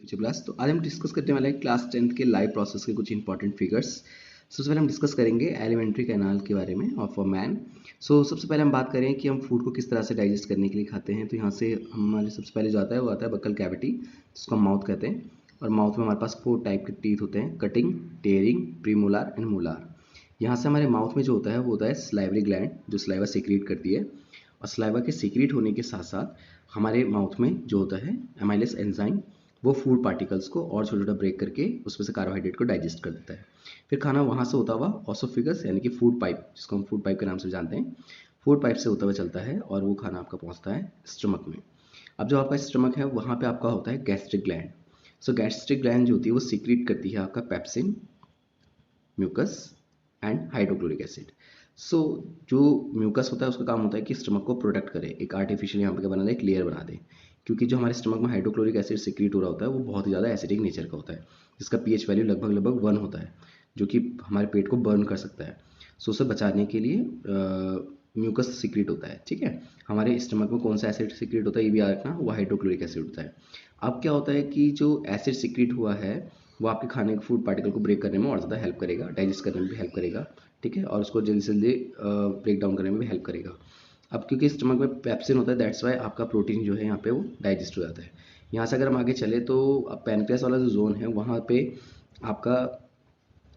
Future class. तो आज हम डिस्कस करने वाले हैं क्लास 10th के लाइव प्रोसेस के कुछ इंपॉर्टेंट फिगर्स। सबसे पहले हम डिस्कस करेंगे एलिमेंट्री कैनाल के बारे में ऑफ अ मैन। सबसे पहले हम बात करें कि हम फूड को किस तरह से डाइजेस्ट करने के लिए खाते हैं। तो यहाँ से हमारे सबसे पहले जो आता है वो आता है बक्कल कैविटी, जिसको हम माउथ कहते हैं। और माउथ में हमारे पास 4 टाइप के टीथ होते हैं, cutting, tearing, premolar and molar. यहाँ से हमारे माउथ में जो होता है वो होता है स्लाइवरी ग्लैंड, जो स्लाइवा सीक्रेट करती है। और स्लाइवा के सीक्रेट होने के साथ साथ हमारे माउथ में जो होता है एमाइलेस एंजाइम, वो फूड पार्टिकल्स को और छोटा छोटा ब्रेक करके उसमें से कार्बोहाइड्रेट को डाइजेस्ट कर देता है। फिर खाना वहाँ से होता हुआ ऑसोफिगस यानी कि फूड पाइप, जिसको हम फूड पाइप के नाम से जानते हैं, फूड पाइप से होता हुआ चलता है और वो खाना आपका पहुँचता है स्टमक में। अब जो आपका स्टमक है वहाँ पे आपका होता है गैस्ट्रिक ग्लैंड। गैस्ट्रिक ग्लैंड जो होती है वो सीक्रेट करती है आपका pepsin, mucus and hydrochloric acid. जो म्यूकस होता है उसका काम होता है कि स्टमक को प्रोटेक्ट करे, एक आर्टिफिशियल यहाँ पे क्या बना दे, एक लेयर बना दे। क्योंकि जो हमारे स्टमक में हाइड्रोक्लोरिक एसिड सीक्रेट हो रहा होता है वो बहुत ही ज़्यादा एसिडिक नेचर का होता है, जिसका पीएच वैल्यू लगभग 1 होता है, जो कि हमारे पेट को बर्न कर सकता है। उसे बचाने के लिए म्यूकस सीक्रेट होता है। ठीक है, हमारे स्टमक में कौन सा एसिड सीक्रेट होता है ये भी याद रखना, वो हाइड्रोक्लोरिक एसिड होता है। अब क्या होता है कि जो एसिड सीक्रेट हुआ है वो आपके खाने के फूड पार्टिकल को ब्रेक करने में और ज़्यादा हेल्प करेगा, डाइजेस्ट करने में भी हेल्प करेगा। ठीक है, और उसको जल्दी से जल्दी ब्रेक डाउन करने में भी हेल्प करेगा। अब क्योंकि स्टमक में पेप्सिन होता है, दैट्स वाई आपका प्रोटीन जो है यहाँ पे वो डाइजेस्ट हो जाता है। यहाँ से अगर हम आगे चले तो अब पैनक्रियास वाला जो जोन है वहाँ पे आपका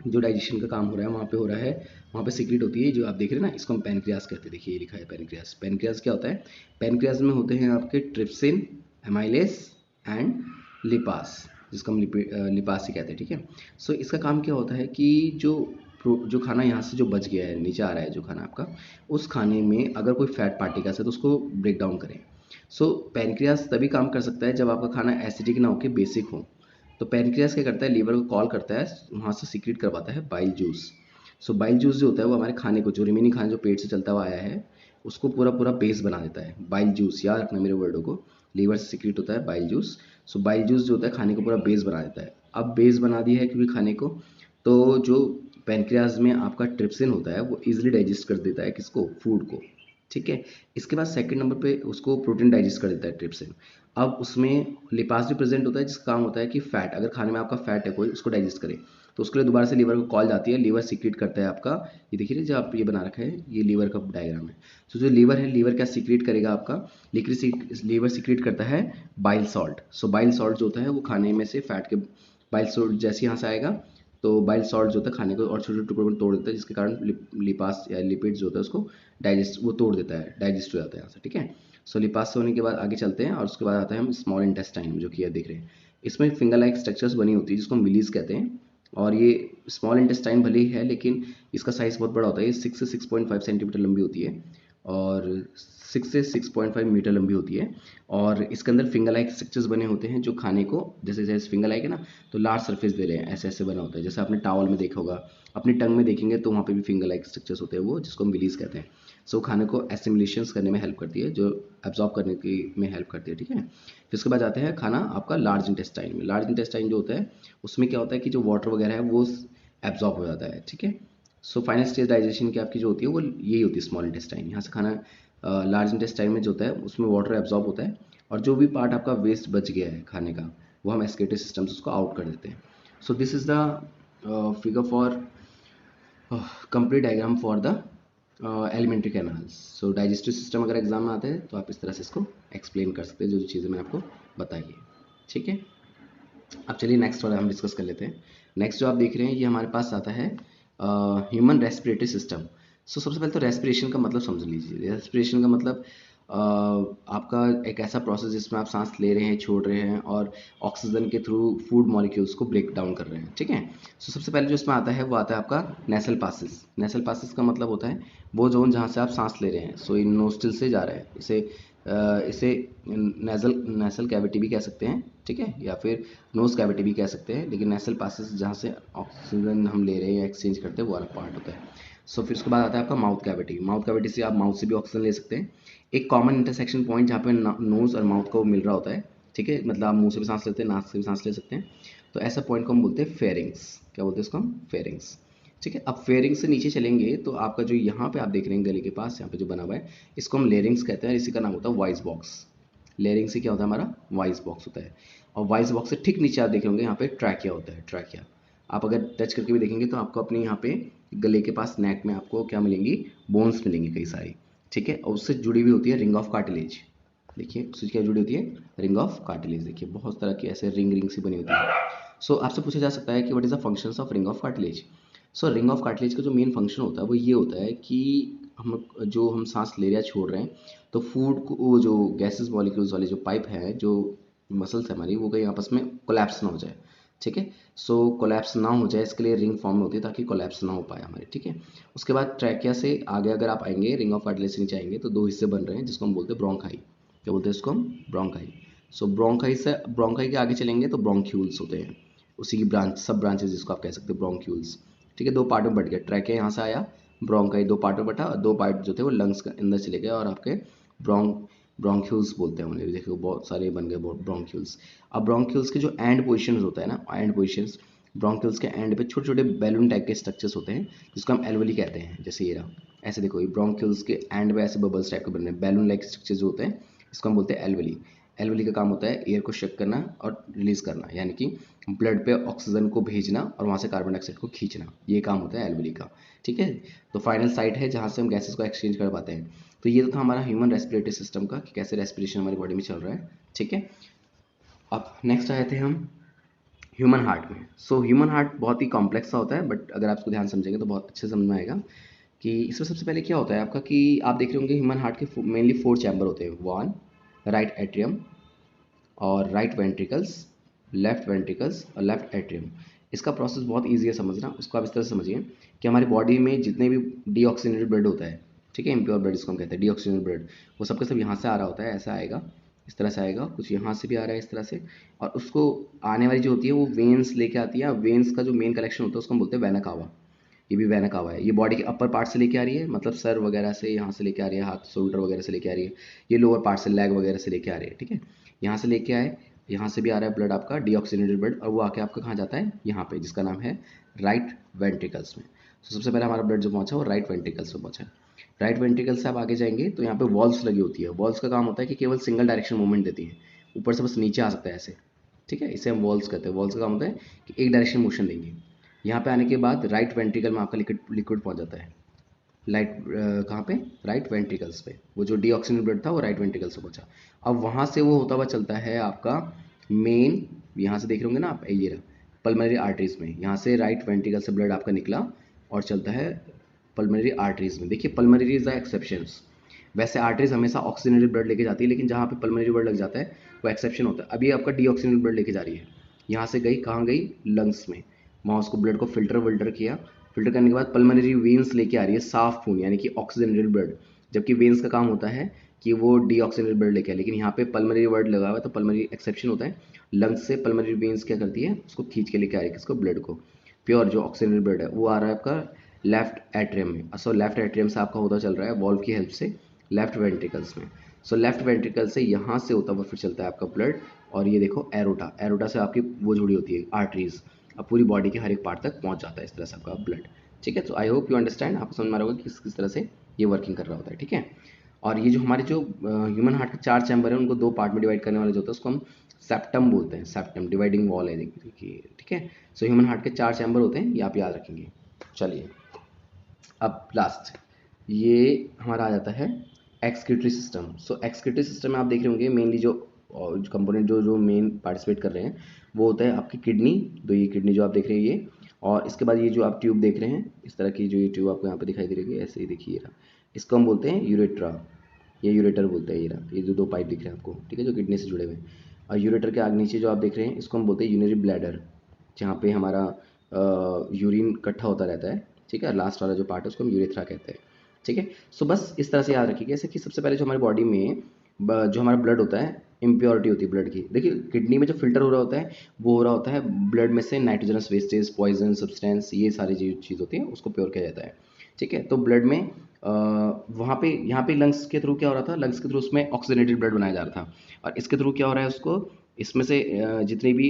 जो डाइजेशन का काम हो रहा है वहाँ पे हो रहा है, वहाँ पे सीक्रेट होती है जो आप देख रहे हैं ना, इसको हम पैनक्रियास कहते हैं। देखिए ये लिखा है पैनक्रियास। पैनक्रियास क्या होता है? पैनक्रियास में होते हैं आपके ट्रिप्सिन, एमाइलेस एंड लिपास, जिसको हम लिपास ही कहते हैं। ठीक है, इसका काम क्या होता है कि जो खाना यहाँ से जो बच गया है, नीचे आ रहा है जो खाना आपका, उस खाने में अगर कोई फैट पार्टिकल्स है तो उसको ब्रेक डाउन करें। पैनक्रियास तभी काम कर सकता है जब आपका खाना एसिडिक ना होकर बेसिक हो। तो पैनक्रियास क्या करता है, लीवर को कॉल करता है, वहाँ से सीक्रेट करवाता है बाइल जूस। बाइल जूस जो होता है वो हमारे खाने को, जो रिमेनिंग खाना जो पेट से चलता हुआ आया है, उसको पूरा पूरा बेस बना देता है। बाइल जूस, याद रखना मेरे वर्डों को, लीवर से सीक्रेट होता है बाइल जूस। बाइल जूस जो होता है खाने को पूरा बेस बना देता है। अब बेस बना दिया है क्योंकि खाने को, तो जो पैनक्रियाज में आपका ट्रिप्सिन होता है वो इजीली डाइजेस्ट कर देता है किसको, फूड को। ठीक है, इसके बाद सेकंड नंबर पे उसको प्रोटीन डाइजेस्ट कर देता है ट्रिप्सिन। अब उसमें लिपास भी प्रेजेंट होता है, जिसका काम होता है कि फैट, अगर खाने में आपका फैट है कोई, उसको डाइजेस्ट करे। तो उसके लिए दोबारा से लीवर को कॉल जाती है, लीवर सीक्रेट करता है आपका, ये देखिए जो आप ये बना रखा है ये लीवर का डायग्राम है। जो लीवर है, लीवर क्या सीक्रेट करेगा आपका, लीवर सीक्रेट करता है बाइल सॉल्ट। बाइल सॉल्ट जो होता है वो खाने में से फैट के, बाइल सॉल्ट जैसे यहाँ से आएगा तो बाइल सॉल्ट जो होता है खाने को और छोटे छोटे टुकड़ों में तोड़ देता है, जिसके कारण लिपास या लिपिड जो होता है उसको डाइजेस्ट, वो तोड़ देता है, डाइजेस्ट हो जाता है यहाँ से। ठीक है, लिपास से होने के बाद आगे चलते हैं और उसके बाद आता है हम स्मॉल इंटेस्टाइन, जो कि ये देख रहे हैं, इसमें फिंगर लाइक स्ट्रक्चर्स बनी होती है जिसको हम विलीज कहते हैं। और ये स्मॉल इंटेस्टाइन भले ही है लेकिन इसका साइज बहुत बड़ा होता है, ये 6 से 6.5 सेंटीमीटर लंबी होती है और 6 से 6.5 मीटर लंबी होती है। और इसके अंदर फिंगर लाइक स्ट्रक्चर्स बने होते हैं जो खाने को, जैसे जैसे फिंगर लाइक है ना, तो लार्ज सरफेस दे रहे हैं, ऐसे ऐसे बना होता है, जैसे आपने टावल में देखा होगा, अपनी टंग में देखेंगे तो वहाँ पे भी फिंगर लाइक स्ट्रक्चर्स होते हैं, वो जिसको हम विलीज कहते हैं। खाने को एसिमिलेशंस करने में हेल्प करती है, जो एब्जॉर्ब करने की में हेल्प करती है। ठीक है, फिर उसके बाद जाते हैं खाना आपका लार्ज इंटेस्टाइन में। लार्ज इंटेस्टाइन जो होता है उसमें क्या होता है कि जो वाटर वगैरह है वो एब्जॉर्ब हो जाता है। ठीक है, फाइनल स्टेज डाइजेशन की आपकी जो होती है वो यही होती है, स्मॉल इंटेस्टाइन। यहाँ से खाना लार्ज इंटेस्टाइन में जो होता है उसमें वाटर एब्जॉर्ब होता है और जो भी पार्ट आपका वेस्ट बच गया है खाने का वो हम एस्केटिव सिस्टम से उसको आउट कर देते हैं। This is the figure for complete diagram for the alimentary canals. Digestive system अगर एग्जाम में आते हैं तो आप इस तरह से इसको एक्सप्लेन कर सकते हैं, जो चीज़ें मैंने आपको बताई है। ठीक है, अब चलिए नेक्स्ट वाला हम डिस्कस कर लेते हैं। नेक्स्ट जो आप देख रहे हैं ये हमारे पास आता है ह्यूमन रेस्पिरेटरी सिस्टम। सबसे पहले तो रेस्पिरेशन का मतलब समझ लीजिए। रेस्पिरेशन का मतलब आपका एक ऐसा प्रोसेस जिसमें आप सांस ले रहे हैं, छोड़ रहे हैं और ऑक्सीजन के थ्रू फूड मॉलिक्यूल्स को ब्रेक डाउन कर रहे हैं। ठीक है, सबसे पहले जो इसमें आता है वो आता है आपका नेसल पासेस। नेसल पासेस का मतलब होता है वो जोन जहाँ से आप सांस ले रहे हैं। ये नोस्ट्रिल से जा रहा है, इसे नेसल कैविटी भी कह सकते हैं। ठीक है, या फिर नोज कैविटी भी कह सकते हैं, लेकिन नेसल पासेस जहाँ से ऑक्सीजन हम ले रहे हैं या एक्सचेंज करते हैं वो वाला पार्ट होता है। फिर उसके बाद आता है आपका माउथ कैविटी। माउथ कैविटी से आप माउथ से भी ऑक्सीजन ले सकते हैं। एक कॉमन इंटरसेक्शन पॉइंट जहाँ पे नोज और माउथ को मिल रहा होता है। ठीक है, मतलब आप मुंह से भी सांस लेते हैं, नाक से भी सांस ले सकते हैं, तो ऐसा पॉइंट को हम बोलते हैं फेरिंग्स। क्या बोलते हैं इसको हम? फेरिंग्स। ठीक है, अब फेरिंग्स से नीचे चलेंगे तो आपका जो यहाँ पे आप देख रहे हैं गले के पास यहाँ पे जो बना हुआ है, इसको हम लेरिंग्स कहते हैं, इसी का नाम होता है वॉइस बॉक्स। लेरिंग से क्या होता है हमारा? वॉइस बॉक्स होता है। और वॉइस बॉक्स से ठीक नीचे आप देख होंगे यहाँ पे ट्रैकिया होता है, ट्रैकिया। आप अगर टच करके भी देखेंगे तो आपको अपने यहाँ पे गले के पास नेक में आपको क्या मिलेंगी, बोन्स मिलेंगी कई सारी, ठीक है। और उससे जुड़ी हुई होती है रिंग ऑफ कार्टिलेज। देखिए उससे क्या जुड़ी होती है, रिंग ऑफ कार्टिलेज। देखिए बहुत तरह की ऐसे रिंग रिंग सी बनी होती है। सो आपसे पूछा जा सकता है कि what is the functions of ring of cartilage. So ring of cartilage का जो मेन फंक्शन होता है वो ये होता है कि हम सांस ले रहे हैं छोड़ रहे हैं, तो फूड को वो जो गैसेस मॉलिक्यूल्स वाले जो पाइप है, जो मसल्स है हमारी, वो कहीं आपस में कोलैप्स ना हो जाए, ठीक है। सो कोलैप्स ना हो जाए इसके लिए रिंग फॉर्म में होती है ताकि कोलैप्स ना हो पाए हमारे, ठीक है। उसके बाद ट्रैकिया से आगे अगर आप आएंगे, रिंग ऑफ कार्टिलेज से नीचे आएंगे तो दो हिस्से बन रहे हैं जिसको हम बोलते हैं ब्रोंकाई। क्या बोलते हैं इसको हम, ब्रोंकाई। सो ब्रोंकाई से, ब्रोंकाई के आगे चलेंगे तो ब्रोंक्यूल्स होते हैं, उसी की ब्रांच, सब ब्रांचेस जिसको आप कह सकते हैं ब्रोंक्यूल्स, ठीक है। दो पार्ट में बट गया, ट्रैकिया यहाँ से आया, ब्रोंकाई दो पार्ट में बटा, और दो पार्ट जो थे वो लंग्स के अंदर चले गए और आपके ब्रोंक्यूल्स बोलते हैं उन्हें। देखो बहुत सारे बन गए ब्रोंक्यूल्स। अब ब्रोंक्यूल्स के जो एंड पोजिशन होता है ना, एंड पोजिशंस, ब्रोंक्यूल्स के एंड पे छोटे छोटे बैलून टाइप के स्ट्रक्चर्स होते हैं जिसको हम एल्वेली कहते हैं। जैसे ये रहा, ऐसे देखो ये ब्रोंक्यूल्स के एंड पे ऐसे बबल्स टाइप के बन रहे हैं, बैलून लाइक स्ट्रक्चर्स जो होते हैं, इसको हम बोलते हैं एल्वेली। एल्वेली का काम होता है एयर को शक करना और रिलीज करना, यानी कि ब्लड पे ऑक्सीजन को भेजना और वहाँ से कार्बन डाइऑक्साइड को खींचना, ये काम होता है एल्वेली का, ठीक है। तो फाइनल साइट है जहाँ से हम गैसेस को एक्सचेंज कर पाते हैं। तो ये तो था हमारा ह्यूमन रेस्पिरेटरी सिस्टम का, कि कैसे रेस्पिरेशन हमारी बॉडी में चल रहा है, ठीक है। अब नेक्स्ट आए थे हम ह्यूमन हार्ट में। सो ह्यूमन हार्ट बहुत ही कॉम्प्लेक्स सा होता है, बट अगर आप इसको ध्यान समझेंगे तो बहुत अच्छे समझ में आएगा कि इसमें सबसे पहले क्या होता है आपका, कि आप देख रहे होंगे ह्यूमन हार्ट के मेनली 4 चैम्बर होते हैं। वन, राइट एट्रियम और राइट वेंट्रिकल्स, लेफ्ट वेंट्रिकल्स और लेफ्ट एट्रियम। इसका प्रोसेस बहुत ईजी है समझना, उसको आप इस तरह से समझिए कि हमारी बॉडी में जितने भी डीऑक्सीजनेटेड ब्लड होता है, ठीक है, इम्प्योर ब्लड जिसको हम कहते हैं डीऑक्सीजनेटेड ब्लड, वो सबके सब यहाँ से आ रहा होता है, ऐसा आएगा, इस तरह से आएगा, कुछ यहाँ से भी आ रहा है इस तरह से, और उसको आने वाली जो होती है वो वेन्स लेके आती है। वेन्स का जो मेन कलेक्शन होता है उसको हम बोलते हैं वेना कावा। ये भी वेना कावा है, ये बॉडी के अपर पार्ट से लेके आ रही है, मतलब सर वगैरह से यहाँ से लेके आ रही है, हाथ शोल्डर वगैरह से लेके आ रही है। ये लोअर पार्ट से लेग वगैरह से लेके आ रही है, ठीक है। यहाँ से लेके आए, यहाँ से भी आ रहा है ब्लड आपका डीऑक्सीजनेटेड ब्लड, और वो आके आपका कहाँ जाता है, यहाँ पे, जिसका नाम है राइट वेंट्रिकल्स में। तो सबसे पहले हमारा ब्लड जो पहुंचा वो राइट वेंट्रिकल्स में पहुंचा। राइट वेंट्रिकल से आप आगे जाएंगे तो यहाँ पे वॉल्व्स लगी होती है। वॉल्व्स का काम होता है कि केवल सिंगल डायरेक्शन मूवमेंट देती है, ऊपर से बस नीचे आ सकता है ऐसे, ठीक है, इसे हम वॉल्व्स कहते हैं। वॉल्व्स का काम होता है कि एक डायरेक्शन मोशन देंगे। यहाँ पे आने के बाद राइट वेंट्रिकल में आपका लिक्विड पहुंच जाता है। लाइट कहाँ पे, राइट वेंट्रिकल्स पे। वो जो डीऑक्सीजन ब्लड था वो राइट वेंट्रिकल से पहुंचा। अब वहाँ से वो होता हुआ चलता है आपका मेन, यहाँ से देख रहे होंगे ना आप, ये रहा पल्मोनरी आर्टरीज में, यहाँ से राइट वेंट्रिकल से ब्लड आपका निकला और चलता है पल्मोनरी आर्टरीज में। देखिए पल्मोनरी इज द एक्सेप्शंस, वैसे आर्टरीज हमेशा ऑक्सीजनेटेड ब्लड लेके जाती है, लेकिन जहाँ पे पल्मोनरी ब्लड लग जाता है वो एक्सेप्शन होता है। अभी आपका डीऑक्सीजनेटेड ब्लड लेके जा रही है, यहाँ से गई कहाँ गई, लंग्स में, वहाँ उसको ब्लड को फिल्टर किया। फिल्टर करने के बाद पल्मोनरी वेन्स लेके आ रही है साफ खून, यानी कि ऑक्सीजनेटेड ब्लड। जबकि वेन्स का काम होता है कि वो डीऑक्सीजनेटेड ब्लड लेके आए, लेकिन यहाँ पे पल्मोनरी वर्ड लगा हुआ है तो पल्मोनरी एक्सेप्शन होता है। लंग्स से पल्मोनरी वेन्स क्या करती है, उसको खींच के लेके आ रही है किसको, ब्लड को, प्योर जो ऑक्सीजनेटेड ब्लड है वो आ रहा है आपका लेफ्ट एट्रियम में। सो लेफ्ट एट्रियम से आपका होता चल रहा है वॉल्व की हेल्प से लेफ्ट वेंट्रिकल्स में। सो लेफ्ट वेंट्रिकल से यहाँ से होता हुआ फिर चलता है आपका ब्लड, और ये देखो एरोटा, एरोटा से आपकी वो जुड़ी होती है आर्टरीज, अब पूरी बॉडी के हर एक पार्ट तक पहुँच जाता है इस तरह से आपका ब्लड, ठीक है। तो आई होप यू अंडरस्टैंड, आपको समझ में आ रहा होगा कि किस तरह से ये वर्किंग कर रहा होता है, ठीक है। और ये जो हमारे जो ह्यूमन हार्ट के 4 चैम्बर हैं उनको 2 पार्ट में डिवाइड करने वाले जो होता है उसको हम सेप्टम बोलते हैं। सेप्टम डिवाइडिंग वॉल है देखिए, ठीक है। सो ह्यूमन हार्ट के 4 चैम्बर होते हैं, ये आप याद रखेंगे। चलिए अब लास्ट ये हमारा आ जाता है एक्सक्रीटरी सिस्टम। सो एक्सक्रीटरी सिस्टम में आप देख रहे होंगे मेनली जो कंपोनेंट जो मेन पार्टिसिपेट कर रहे हैं वो होता है आपकी किडनी। तो ये किडनी जो आप देख रहे हैं ये, और इसके बाद ये जो आप ट्यूब देख रहे हैं इस तरह की, जो ये ट्यूब आपको यहाँ पे दिखाई दे रही है ऐसे ही देखिए रहा, इसको हम बोलते हैं यूरेट्रा, ये यूरेटर बोलते हैं। ये रहा, ये जो 2 पाइप दिख रहे हैं आपको, ठीक है, जो किडनी से जुड़े हुए हैं। और यूरेटर के आगे नीचे जो आप देख रहे हैं इसको हम बोलते हैं यूरिनरी ब्लैडर, जहाँ पे हमारा यूरिन इकट्ठा होता रहता है, ठीक है। लास्ट वाला जो पार्ट है उसको हम यूरेथ्रा कहते हैं, ठीक है। सो बस इस तरह से याद रखिए जैसे कि सबसे पहले जो हमारी बॉडी में जो हमारा ब्लड होता है, इम्प्योरिटी होती है ब्लड की। देखिए किडनी में जो फिल्टर हो रहा होता है वो हो रहा होता है ब्लड में से नाइट्रोजनस वेस्टेज, पॉइजन, सब्सटेंस, ये सारी चीज़ होती है, उसको प्योर किया जाता है, ठीक है। तो ब्लड में वहाँ पे, यहाँ पे लंग्स के थ्रू क्या हो रहा था, लंग्स के थ्रू उसमें ऑक्सीजनेटेड ब्लड बनाया जा रहा था, और इसके थ्रू क्या हो रहा है उसको, इसमें से जितनी भी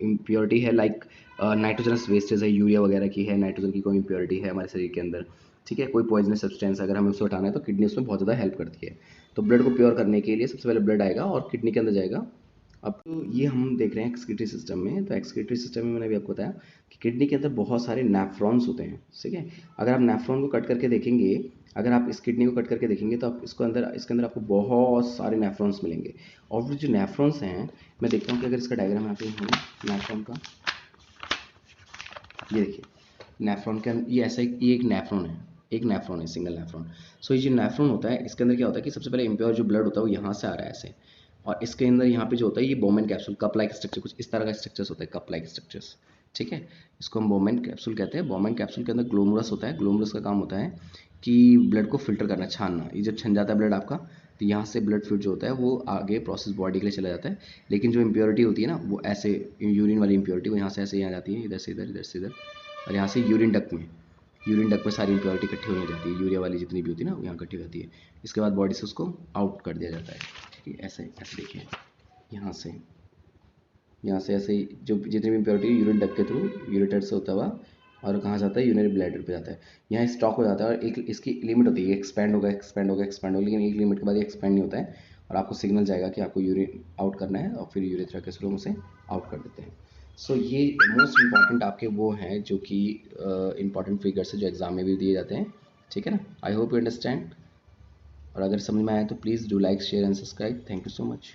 इम्प्योरिटी है, लाइक नाइट्रोजनस वेस्टेज है, यूरिया वगैरह की है, नाइट्रोजन की कोई इम्प्योरिटी है हमारे शरीर के अंदर, ठीक है, कोई पॉइजनस सब्सटेंस अगर हमें उसे हटाना है तो किडनी उसमें बहुत ज़्यादा हेल्प करती है। तो ब्लड को प्योर करने के लिए सबसे पहले ब्लड आएगा और किडनी के अंदर जाएगा, अब तो ये हम देख रहे हैं एक्सक्रीटरी सिस्टम में। तो एक्सक्रीटरी सिस्टम में मैंने अभी आपको बताया कि किडनी के अंदर बहुत सारे नेफ्रॉन्स होते हैं, ठीक है। अगर आप नेफ्रॉन को कट करके देखेंगे, अगर आप इस किडनी को कट करके देखेंगे तो आप इसके अंदर आपको बहुत सारे नेफ्रॉन्स मिलेंगे। और वो जो नेफ्रॉन्स हैं, मैं देखता हूँ कि अगर इसका डायग्राम यहाँ पे हो नेफ्रॉन का, ये देखिए नेफ्रॉन के ये ऐसा ये एक नेफ्रॉन है, सिंगल नेफ्रॉन। सो ये जो नेफ्रॉन होता है, इसके अंदर क्या होता है कि सबसे पहले इम्प्योर जो ब्लड होता है वो यहाँ से आ रहा है ऐसे, और इसके अंदर यहाँ पे जो होता है ये Bowman capsule, cup like structure, कुछ इस तरह का स्ट्रक्चर्स होता है, कप लाइक स्ट्रक्चर्स, ठीक है। इसको हम बोमेन कैप्सूल कहते हैं। बोमेन कैप्सूल के अंदर ग्लोमरस होता है। ग्लोमरस का काम होता है कि ब्लड को फिल्टर करना, छानना। ये जब छन जाता है ब्लड आपका, तो यहाँ से ब्लड फ्लूइड जो होता है वो आगे प्रोसेस बॉडी के लिए चला जाता है। लेकिन जो इम्प्योरिटी होती है ना, वो ऐसे यूरिन वाली इम्प्योरिटी वो यहाँ से ऐसे यहाँ जाती है, इधर से इधर, इधर से इधर, और यहाँ से यूरिन डक्ट में सारी इम्प्योरिटी इकट्ठी होने जाती है, यूरिया वाली जितनी भी होती है ना वो यहाँ इकट्ठी होती है। इसके बाद बॉडी से उसको आउट कर दिया जाता है, ठीक है। ऐसे ऐसे देखिए, यहाँ से ऐसे जो जितनी भी इम्प्योरिटी यूरिन डक्ट के थ्रू यूरेटर से होता हुआ और कहाँ जाता है, यूरिनरी ब्लैडर पे जाता है। यहाँ स्टॉक हो जाता है और एक इसकी लिमिट होती है, एक्सपेंड होगा एक्सपेंड होगा एक्सपेंड होगा, लेकिन एक लिमिट के बाद ये एक्सपेंड नहीं होता है और आपको सिग्नल जाएगा कि आपको यूरिन आउट करना है, और फिर यूरेथ्रा के थ्रू उसे आउट कर देते हैं। सो ये मोस्ट इंपॉर्टेंट आपके वो हैं जो कि इंपॉर्टेंट फिगर्स है जो एग्जाम में भी दिए जाते हैं, ठीक है ना। I hope you understand. और अगर समझ में आया तो please do like share and subscribe. Thank you so much.